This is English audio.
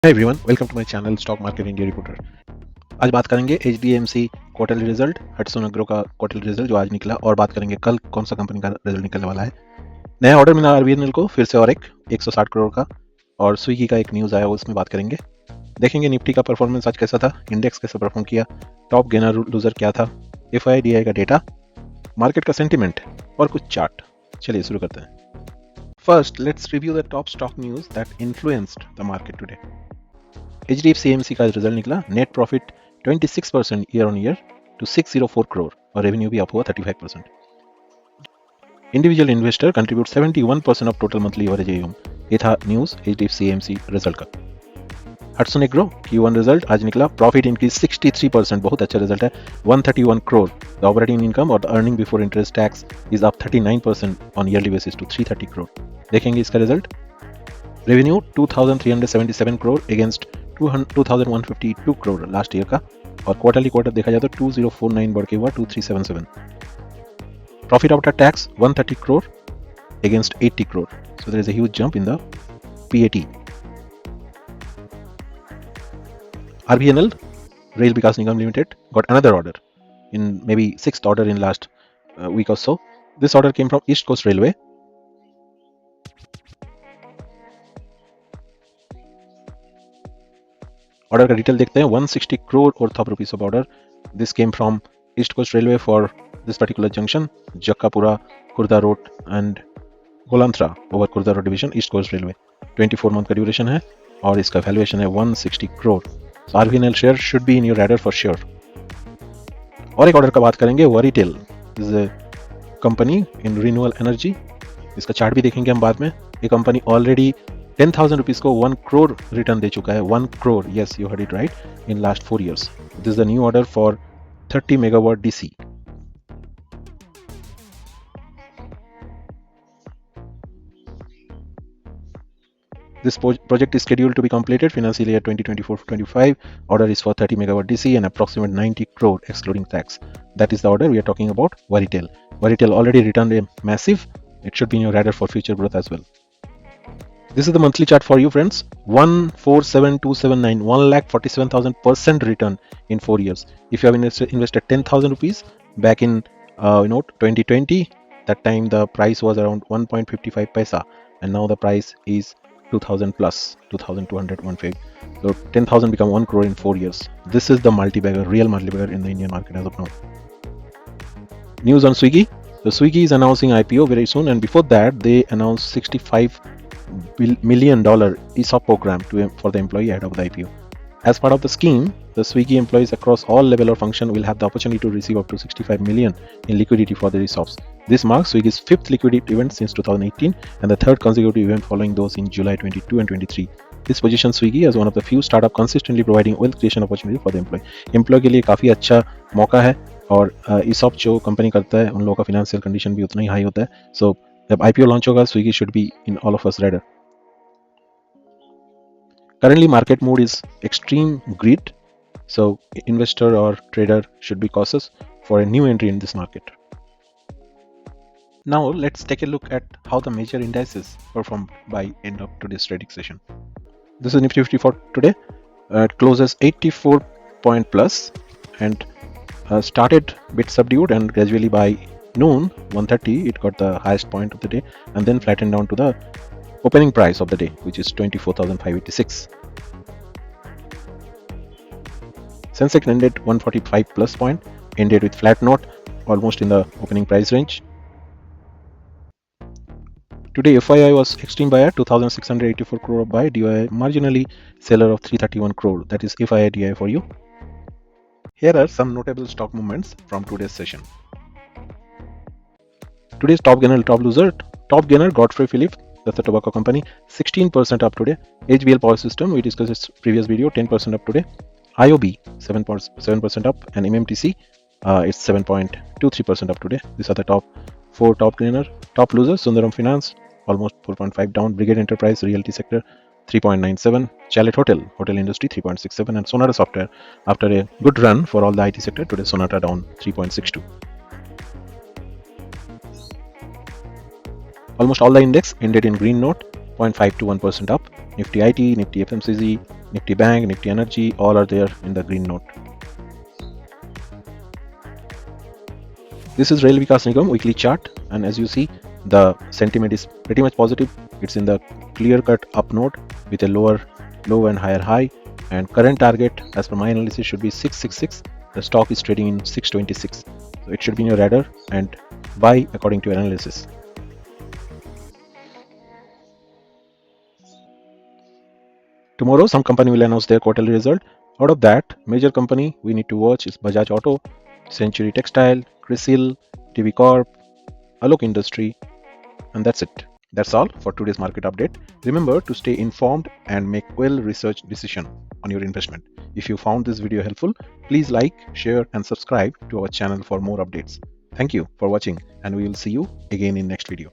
Hi everyone, welcome to my channel stock market India reporter. आज बात करेंगे HDFC quarterly result, Hatsun agro का quarterly result जो आज निकला, और बात करेंगे कल कौन सा कंपनी का रिजल्ट निकलने वाला है। नया ऑर्डर मिला आरबीएनएल को फिर से, और एक 160 करोड़ का, और स्विगी का एक न्यूज़ आया उसमें बात करेंगे। देखेंगे निफ्टी का परफॉर्मेंस आज कैसा था, इंडेक्स कैसा परफॉर्म किया, टॉप गेनर लूजर क्या था, एफआईडीआई का डेटा, मार्केट का सेंटिमेंट और कुछ चार्ट। चलिए शुरू करते हैं। First let's review the top stock news that influenced the market today. HDFC AMC का रिजल्ट निकला, net profit 26% year on year to 604 crore, और रेवेन्यू भी अप हुआ 35%। Individual investor contribute 71% of total monthly average AUM। ये था news HDFC AMC result का। Hatsun agro Q1 result आज निकला, प्रॉफिट इंक्रीज 63%, बहुत अच्छा रिजल्ट है, 131 करोड़। द ऑपरेटिंग इनकम और the earning before interest tax is up 39% on yearly basis to 330 crore. देखेंगे इसका result. Revenue 2377 crore against 2152 crore last year का, और क्वार्टर देखा जाए तो 2049 बढ़ के हुआ 2377। Profit after tax 130 crore against 80 crore, so there is a huge jump in the PAT। RVNL, Rail Vikas Nigam Limited, got another order, in maybe 6th order in last week or so. This order came from East Coast Railway. Order का detail देखते हैं। 160 करोड़ और of rupees of order, this came from East Coast Railway for this particular junction, Jakkapura Khurda road and Golanthara over Khurda road division, East Coast Railway. 24 month का duration है और इसका valuation है 160 crore. So RVNL share should be in your radar for sure. और एक order का बात करेंगे, वरीटेल is a company in renewable energy. इसका चार्ट भी देखेंगे हम बाद में। ये कंपनी ऑलरेडी 10,000 रुपीज को 1 करोड़ रिटर्न दे चुका है। 1 crore, yes you heard it right, in last 4 years. This is the new order for 30 megawatt DC. This project is scheduled to be completed financial year 2024-25. Order is for 30 megawatt DC and approximate 90 crore excluding tax. That is the order we are talking about. Waritel. Waritel already returned a massive. It should be in your radar for future growth as well. This is the monthly chart for you, friends. 147279, 1,47,000% return in 4 years. If you have invested 10,000 rupees back in 2020, that time the price was around 1.55 paisa, and now the price is 2,000 plus, 2,215. So 10,000 become 1 crore in 4 years. This is the multi-bagger, real multi-bagger in the Indian market as of now. News on Swiggy. So Swiggy is announcing IPO very soon, and before that they announced $65 million ESOP program for the employee ahead of the IPO. As part of the scheme, the Swiggy employees across all level or function will have the opportunity to receive up to 65 million in liquidity for their ESOPs. This marks Swiggy's 5th liquidity event since 2018 and the 3rd consecutive event following those in July 22 and 23. This positions Swiggy as one of the few startup consistently providing wealth creation opportunity for the employee. Employee के लिए काफ़ी अच्छा मौका है, और ESOP जो company करता है उन लोगों का फाइनेंशियल कंडीशन भी उतना ही हाई होता है। सो जब IPO लॉन्च होगा, Swiggy should be in all of us radar. Currently market mood is extreme greed, so investor or trader should be cautious for a new entry in this market. Now let's take a look at how the major indices performed by end of today's trading session. This is Nifty 50 for today. It closes 84 point plus and started bit subdued, and gradually by noon 1:30 it got the highest point of the day and then flattened down to the opening price of the day, which is 24,586. Sensex ended 145 plus point, ended with flat note, almost in the opening price range. Today FII was extreme buyer 2,684 crore buy, DII marginally seller of 331 crore. That is FII DI for you. Here are some notable stock movements from today's session. Today's top gainer, top loser. Top gainer Godfrey Philippe, that's the tobacco company, 16% up today. HBL Power System, we discussed its previous video, 10% up today. IOB 7% up, and MMTC it's 7.23% up today. These are the top 4 top gainer. Top losers: Sundaram Finance almost 4.5 down, Brigade Enterprise Realty Sector 3.97, Chalet Hotel Industry 3.67, and Sonata Software after a good run for all the IT sector, today Sonata down 3.62. Almost all the index ended in green note, 0.5 to 1% up. Nifty IT, Nifty FMCG, Nifty Bank, Nifty Energy, all are there in the green note. This is Rail Vikas Nigam weekly chart, and as you see, the sentiment is pretty much positive. It's in the clear-cut up node with a lower low and higher high, and current target as per my analysis should be 666. The stock is trading in 626, so it should be in your radar and buy according to your analysis. Tomorrow, some company will announce their quarterly result. Out of that, major company we need to watch is Bajaj Auto, Century Textile, Crisil, TV Corp, Alok Industry, and that's it. That's all for today's market update. Remember to stay informed and make well-researched decision on your investment. If you found this video helpful, please like, share, and subscribe to our channel for more updates. Thank you for watching, and we will see you again in next video.